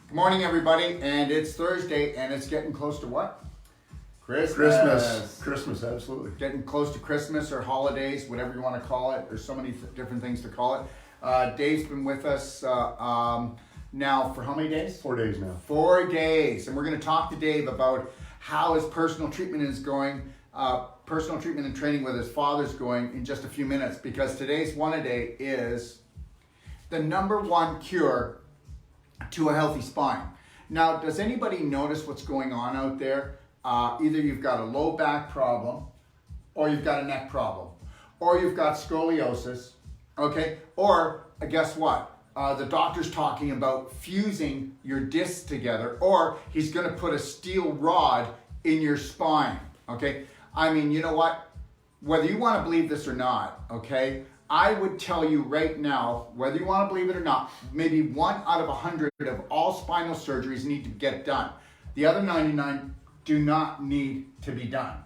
Good morning, everybody, and it's Thursday, and it's getting close to what? Christmas, absolutely. Getting close to Christmas or holidays, whatever you want to call it. There's so many different things to call it. Dave's been with us now for how many days? 4 days now. 4 days, and we're going to talk to Dave about how his personal treatment is going, personal treatment and training with his father's going in just a few minutes, because today's one-a-day is the #1 cure to a healthy spine. Now, does anybody notice what's going on out there? Either you've got a low back problem, or you've got a neck problem, or you've got scoliosis, okay? Or guess what? The doctor's talking about fusing your discs together, or he's gonna put a steel rod in your spine, okay? I mean, you know what? Whether you wanna believe this or not, okay? I would tell you right now, whether you want to believe it or not, maybe 1 out of 100 of all spinal surgeries need to get done. The other 99 do not need to be done.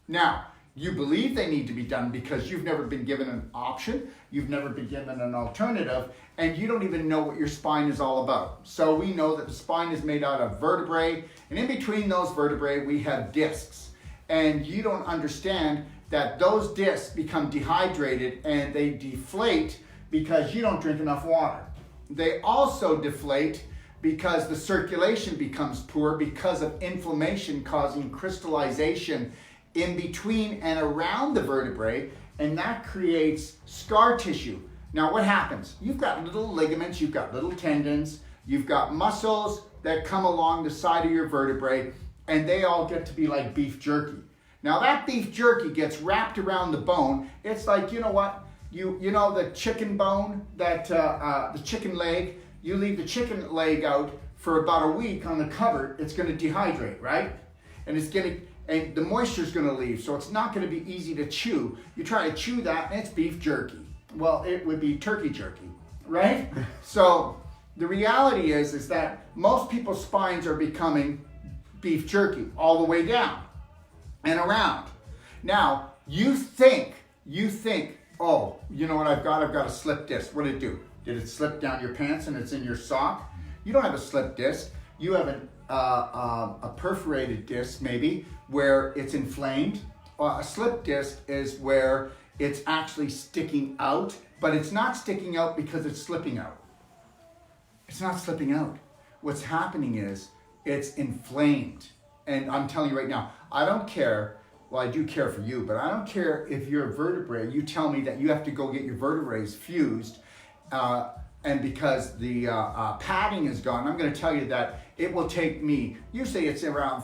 Now, you believe they need to be done because you've never been given an option, you've never been given an alternative, and you don't even know what your spine is all about. So we know that the spine is made out of vertebrae, and in between those vertebrae we have discs. And you don't understand that those discs become dehydrated and they deflate because you don't drink enough water. They also deflate because the circulation becomes poor because of inflammation causing crystallization in between and around the vertebrae, and that creates scar tissue. Now what happens? You've got little ligaments, you've got little tendons, you've got muscles that come along the side of your vertebrae, and they all get to be like beef jerky. Now that beef jerky gets wrapped around the bone. It's like, you know what? You know the chicken bone, that the chicken leg. You leave the chicken leg out for about a week on the cupboard. It's going to dehydrate, right? And and the moisture is going to leave, so it's not going to be easy to chew. You try to chew that, and it's beef jerky. Well, it would be turkey jerky, right? So the reality is that most people's spines are becoming beef jerky all the way down and around. Now, you think, oh, you know what I've got? I've got a slip disc. What did it do? Did it slip down your pants and it's in your sock? You don't have a slip disc. You have a perforated disc, maybe, where it's inflamed. A slip disc is where it's actually sticking out, but it's not sticking out because it's slipping out. It's not slipping out. What's happening is it's inflamed. And I'm telling you right now, I don't care, well, I do care for you, but I don't care if you're a vertebrae, you tell me that you have to go get your vertebrae fused, and because the padding is gone, I'm going to tell you that it will take me, usually it's around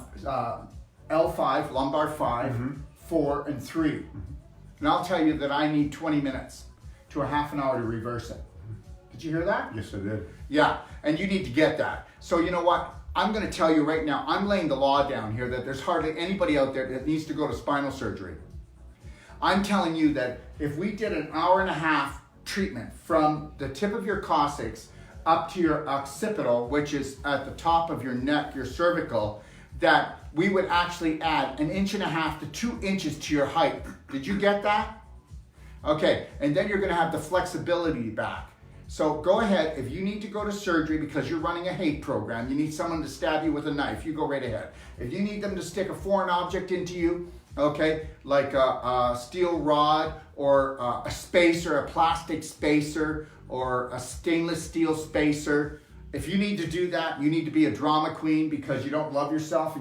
L5, lumbar 5, 4, and 3. And I'll tell you that I need 20 minutes to a half an hour to reverse it. Did you hear that? Yes, I did. Yeah, and you need to get that. So you know what? I'm going to tell you right now, I'm laying the law down here that there's hardly anybody out there that needs to go to spinal surgery. I'm telling you that if we did an hour and a half treatment from the tip of your coccyx up to your occipital, which is at the top of your neck, your cervical, that we would actually add 1.5 to 2 inches to your height. Did you get that? Okay, and then you're going to have the flexibility back. So go ahead, if you need to go to surgery because you're running a hate program, you need someone to stab you with a knife, you go right ahead. If you need them to stick a foreign object into you, okay, like a steel rod or a spacer, a plastic spacer, or a stainless steel spacer, if you need to do that, you need to be a drama queen because you don't love yourself,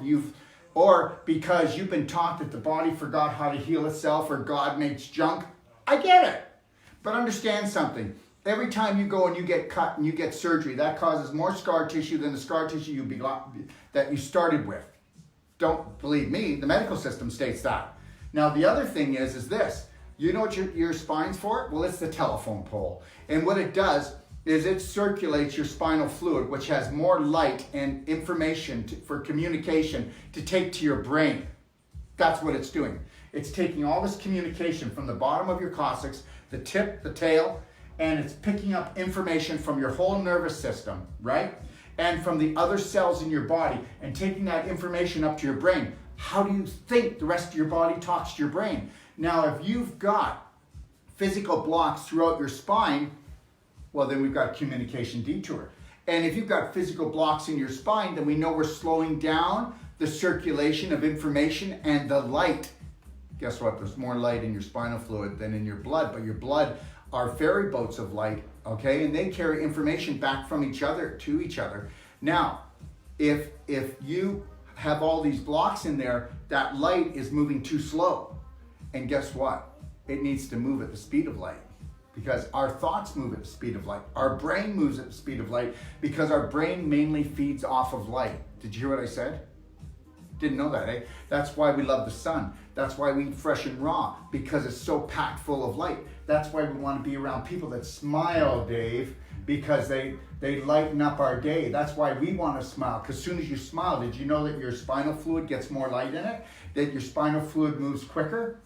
or because you've been taught that the body forgot how to heal itself or God makes junk. I get it, but understand something. Every time you go and you get cut and you get surgery, that causes more scar tissue than the scar tissue that you started with. Don't believe me, the medical system states that. Now the other thing is this, you know what your spine's for? Well, it's the telephone pole. And what it does is it circulates your spinal fluid, which has more light and information for communication to take to your brain. That's what it's doing. It's taking all this communication from the bottom of your coccyx, the tip, the tail, and it's picking up information from your whole nervous system, right? And from the other cells in your body and taking that information up to your brain. How do you think the rest of your body talks to your brain? Now, if you've got physical blocks throughout your spine, well, then we've got a communication detour. And if you've got physical blocks in your spine, then we know we're slowing down the circulation of information and the light. Guess what? There's more light in your spinal fluid than in your blood, but your blood are ferry boats of light, okay? And they carry information back from each other to each other. Now, if you have all these blocks in there, that light is moving too slow. And guess what? It needs to move at the speed of light, because our thoughts move at the speed of light. Our brain moves at the speed of light because our brain mainly feeds off of light. Did you hear what I said? Didn't know that, eh? That's why we love the sun. That's why we eat fresh and raw, because it's so packed full of light. That's why we want to be around people that smile, Dave, because they lighten up our day. That's why we want to smile, because as soon as you smile, did you know that your spinal fluid gets more light in it? That your spinal fluid moves quicker?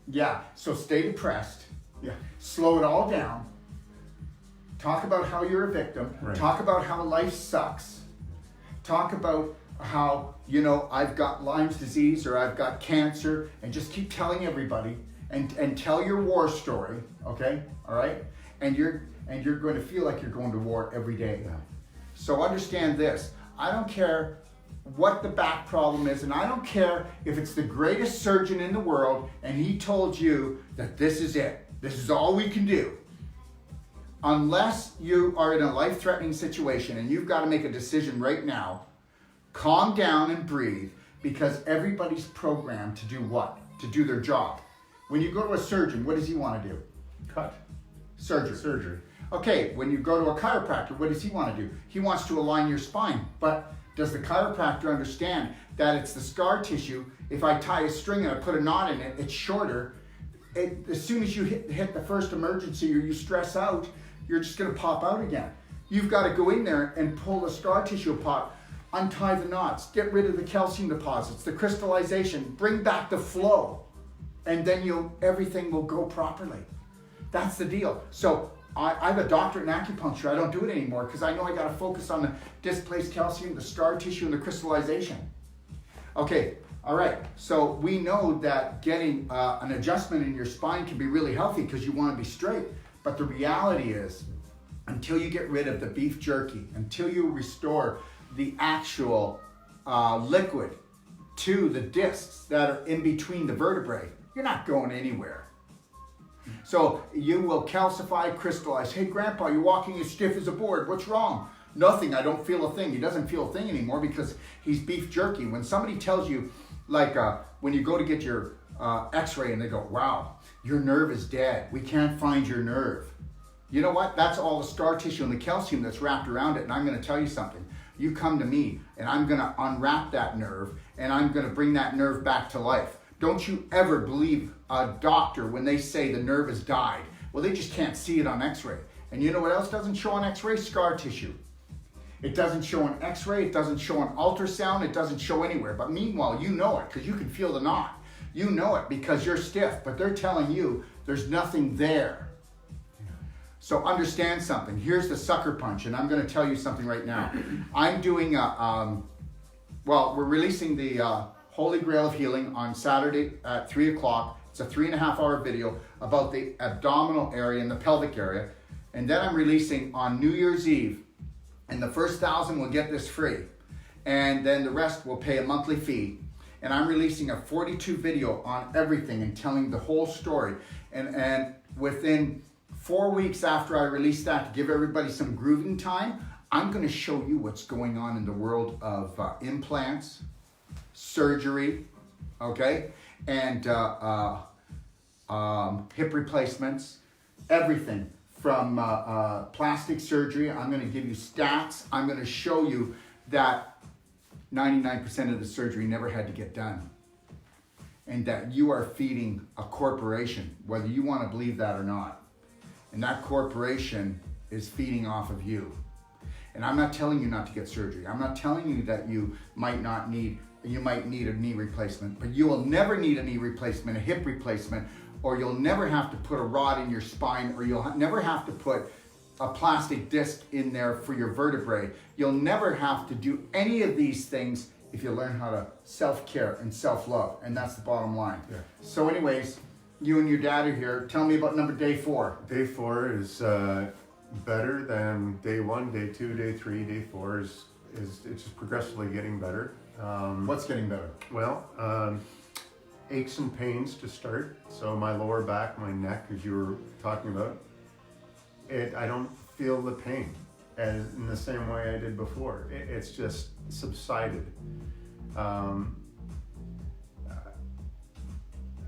Yeah, so stay depressed. Yeah, slow it all down. Talk about how you're a victim. Right. Talk about how life sucks. Talk about how, you know, I've got Lyme's disease or I've got cancer, and just keep telling everybody and tell your war story, okay? All right? And you're going to feel like you're going to war every day. Yeah. So understand this. I don't care what the back problem is, and I don't care if it's the greatest surgeon in the world and he told you that this is it. This is all we can do. Unless you are in a life-threatening situation and you've got to make a decision right now, calm down and breathe, because everybody's programmed to do what? To do their job. When you go to a surgeon, what does he want to do? Cut. Surgery. Okay, when you go to a chiropractor, what does he want to do? He wants to align your spine. But does the chiropractor understand that it's the scar tissue? If I tie a string and I put a knot in it, it's shorter. As soon as you hit the first emergency or you stress out, you're just going to pop out again. You've got to go in there and pull the scar tissue apart, untie the knots, get rid of the calcium deposits, the crystallization, bring back the flow, and then everything will go properly. That's the deal. So I have a doctorate in acupuncture. I don't do it anymore because I know I got to focus on the displaced calcium, the scar tissue, and the crystallization. Okay, all right. So we know that getting an adjustment in your spine can be really healthy because you want to be straight. But the reality is, until you get rid of the beef jerky, until you restore the actual liquid to the discs that are in between the vertebrae, you're not going anywhere. So you will calcify, crystallize. Hey, Grandpa, you're walking as stiff as a board. What's wrong? Nothing. I don't feel a thing. He doesn't feel a thing anymore because he's beef jerky. When somebody tells you, like when you go to get your x-ray and they go, wow, your nerve is dead. We can't find your nerve. You know what? That's all the scar tissue and the calcium that's wrapped around it. And I'm going to tell you something. You come to me and I'm going to unwrap that nerve and I'm going to bring that nerve back to life. Don't you ever believe a doctor when they say the nerve has died. Well, they just can't see it on x-ray. And you know what else doesn't show on x-ray? Scar tissue. It doesn't show on x-ray, it doesn't show on ultrasound, it doesn't show anywhere. But meanwhile, you know it because you can feel the knot. You know it because you're stiff, but they're telling you there's nothing there. So understand something. Here's the sucker punch, and I'm going to tell you something right now. I'm doing we're releasing the Holy Grail of Healing on Saturday at 3 o'clock. It's a 3.5-hour video about the abdominal area and the pelvic area. And then I'm releasing on New Year's Eve. And the first 1,000 will get this free. And then the rest will pay a monthly fee. And I'm releasing a 42 video on everything and telling the whole story. And within 4 weeks after I release that, to give everybody some grooving time, I'm going to show you what's going on in the world of implants, surgery, okay, and hip replacements, everything from plastic surgery. I'm going to give you stats. I'm going to show you that 99% of the surgery never had to get done, and that you are feeding a corporation, whether you want to believe that or not. And that corporation is feeding off of you. And I'm not telling you not to get surgery. I'm not telling you that you might need a knee replacement, but you will never need a knee replacement, a hip replacement, or you'll never have to put a rod in your spine, or you'll never have to put a plastic disc in there for your vertebrae. You'll never have to do any of these things if you learn how to self-care and self-love, and that's the bottom line. Yeah. So anyways, you and your dad are here. Tell me about day 4. Day 4 is better than day 1, day 2, day 3, day 4 is it's just progressively getting better. What's getting better? Well, aches and pains to start. So my lower back, my neck, as you were talking about, I don't feel the pain as in the same way I did before. It's just subsided. I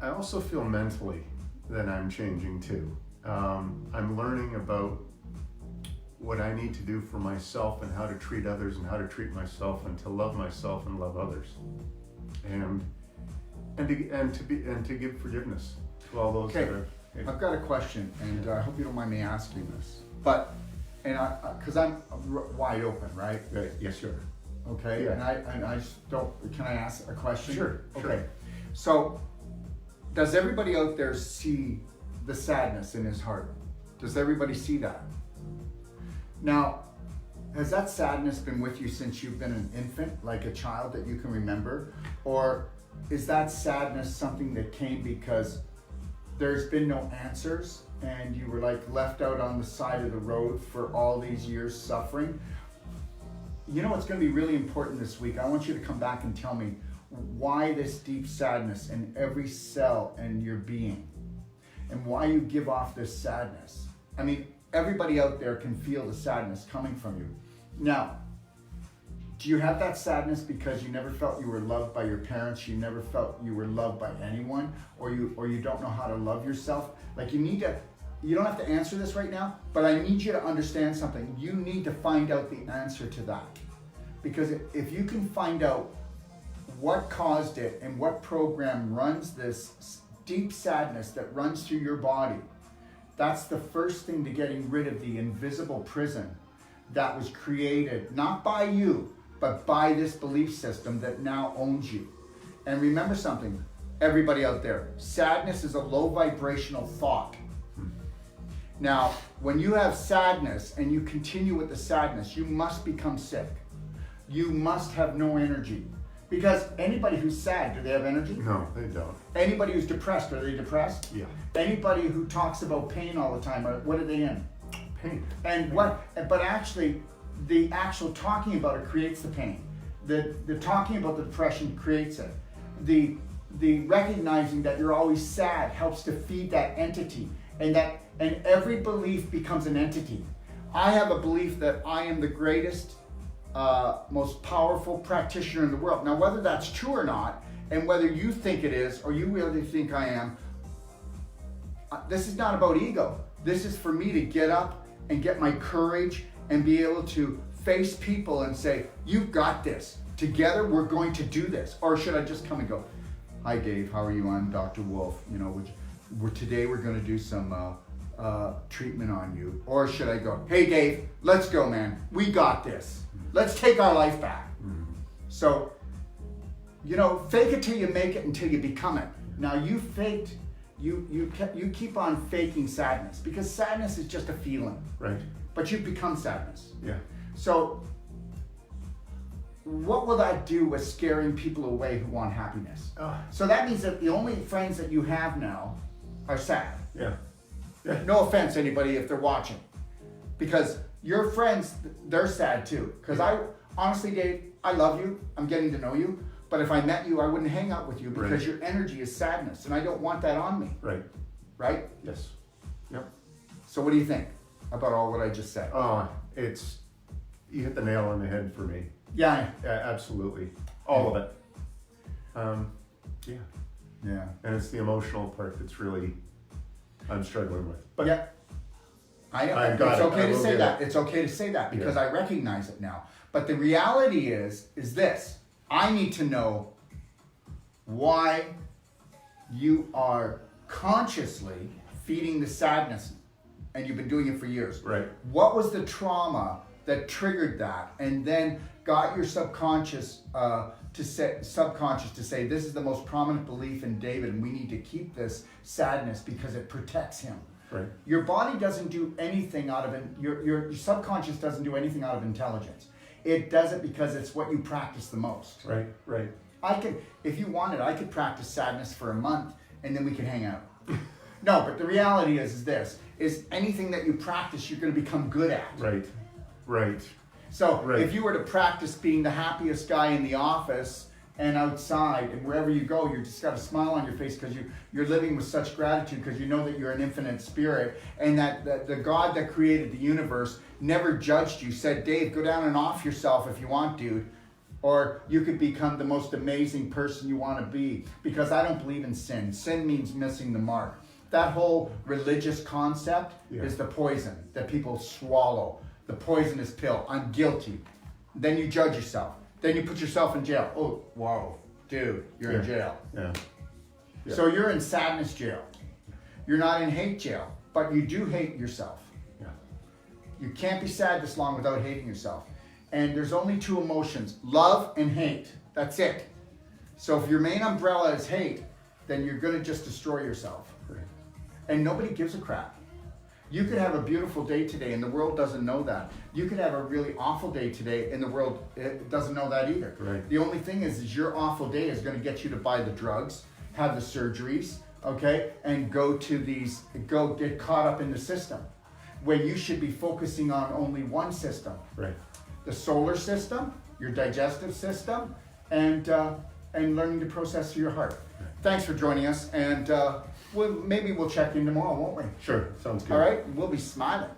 also feel mentally that I'm changing too. I'm learning about what I need to do for myself and how to treat others and how to treat myself and to love myself and love others, and to give forgiveness to all those. Okay, I've got a question, and I hope you don't mind me asking this, but because I'm wide open, right? Yes, sir. Okay, Yeah. and I just don't. Can I ask a question? Sure. Okay, so does everybody out there see the sadness in his heart? Does everybody see that? Now, has that sadness been with you since you've been an infant, like a child that you can remember? Or is that sadness something that came because there's been no answers and you were like left out on the side of the road for all these years suffering? You know what's going to be really important this week? I want you to come back and tell me why this deep sadness in every cell in your being and why you give off this sadness. I mean, everybody out there can feel the sadness coming from you. Now, do you have that sadness because you never felt you were loved by your parents, you never felt you were loved by anyone, or you don't know how to love yourself? Like you don't have to answer this right now, but I need you to understand something. You need to find out the answer to that. Because if you can find out what caused it and what program runs this deep sadness that runs through your body, that's the first thing to getting rid of the invisible prison that was created, not by you, but by this belief system that now owns you. And remember something, everybody out there, sadness is a low vibrational thought. Now, when you have sadness and you continue with the sadness, you must become sick. You must have no energy. Because anybody who's sad, do they have energy? No, they don't. Anybody who's depressed, are they depressed? Yeah. Anybody who talks about pain all the time, what are they in? Pain. And but actually, the actual talking about it creates the pain. The talking about the depression creates it. The recognizing that you're always sad helps to feed that entity, and every belief becomes an entity. I have a belief that I am the greatest, most powerful practitioner in the world. Now, whether that's true or not, and whether you think it is or you really think I am, this is not about ego. This is for me to get up and get my courage and be able to face people and say, you've got this. Together, we're going to do this. Or should I just come and go, hi, Dave, how are you? I'm Dr. Wolfe. You know, today we're going to do some treatment on you. Or should I go, hey, Dave, let's go, man. We got this. Let's take our life back. So, you know, fake it till you make it until you become it. Now, you faked. You keep on faking sadness because sadness is just a feeling. Right. But you've become sadness. Yeah. So what will that do with scaring people away who want happiness? So that means that the only friends that you have now are sad. Yeah. Yeah. No offense, anybody, if they're watching. Because your friends, they're sad too. Because honestly, Dave, I love you. I'm getting to know you. But if I met you, I wouldn't hang out with you because your energy is sadness. And I don't want that on me. Right. Right? Yes. Yep. So what do you think about all what I just said? You hit the nail on the head for me. Yeah. Absolutely. All of it. Yeah. Yeah. And it's the emotional part that's really I'm struggling with. But yeah. I know. It's okay to say that. It's okay to say that because I recognize it now. But the reality is this. I need to know why you are consciously feeding the sadness, and you've been doing it for years. Right. What was the trauma that triggered that, and then got your subconscious to say this is the most prominent belief in David, and we need to keep this sadness because it protects him. Right. Your body doesn't do anything out of it. Your subconscious doesn't do anything out of intelligence. It does it because it's what you practice the most. Right, right. If you wanted, I could practice sadness for a month and then we could hang out. No, but the reality is this. is anything that you practice, you're going to become good at. Right. Right. So Right. if you were to practice being the happiest guy in the office and outside and wherever you go, you just got a smile on your face because you're living with such gratitude because you know that you're an infinite spirit and that the God that created the universe never judged you, said, Dave, go down and off yourself if you want, dude. Or you could become the most amazing person you want to be. Because I don't believe in sin. Sin means missing the mark. That whole religious concept is the poison that people swallow. The poisonous pill. I'm guilty. Then you judge yourself. Then you put yourself in jail. Oh, whoa, dude, you're in jail. Yeah. So you're in sadness jail. You're not in hate jail, but you do hate yourself. Yeah. You can't be sad this long without hating yourself. And there's only two emotions, love and hate. That's it. So if your main umbrella is hate, then you're going to just destroy yourself. Right. And nobody gives a crap. You could have a beautiful day today and the world doesn't know that. You could have a really awful day today and the world doesn't know that either. Right. The only thing is your awful day is going to get you to buy the drugs, have the surgeries, okay, and go get caught up in the system. When you should be focusing on only one system. Right. The solar system, your digestive system, and learning to process through your heart. Right. Thanks for joining us, and maybe we'll check in tomorrow, won't we? Sure. Sounds good. All right, we'll be smiling.